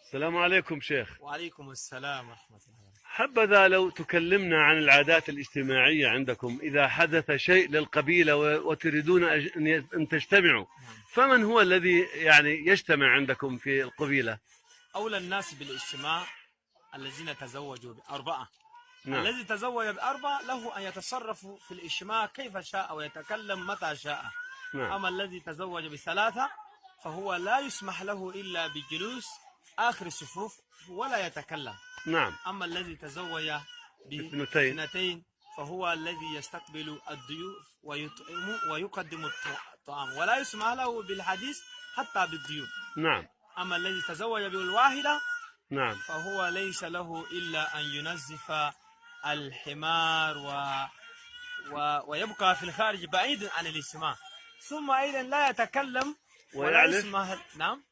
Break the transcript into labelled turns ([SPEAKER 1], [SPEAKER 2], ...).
[SPEAKER 1] السلام عليكم شيخ.
[SPEAKER 2] وعليكم السلام ورحمة الله وبركاته.
[SPEAKER 1] حبذا لو تكلمنا عن العادات الاجتماعية عندكم إذا حدث شيء للقبيلة وتريدون أن تجتمعوا، فمن هو الذي يعني يجتمع عندكم في القبيلة؟
[SPEAKER 2] أولى الناس بالاجتماع الذين تزوجوا بأربعة.
[SPEAKER 1] نعم.
[SPEAKER 2] الذي تزوج بأربعة له أن يتصرف في الاجتماع كيف شاء ويتكلم متى شاء.
[SPEAKER 1] نعم.
[SPEAKER 2] أما الذي تزوج بثلاثة فهو لا يسمح له إلا بالجلوس آخر الصفوف ولا يتكلم.
[SPEAKER 1] نعم.
[SPEAKER 2] أما الذي تزوج
[SPEAKER 1] باثنتين
[SPEAKER 2] باثنتين فهو الذي يستقبل الضيوف ويطعم ويقدم الطعام ولا يسمح له بالحديث حتى بالضيوف.
[SPEAKER 1] نعم.
[SPEAKER 2] أما الذي تزوج بالواحدة
[SPEAKER 1] نعم.
[SPEAKER 2] فهو ليس له إلا أن ينظف الحمار ويبقى في الخارج بعيد عن الاجتماع، ثم أيضا لا يتكلم ولا
[SPEAKER 1] ويعلف.
[SPEAKER 2] يسمح. نعم.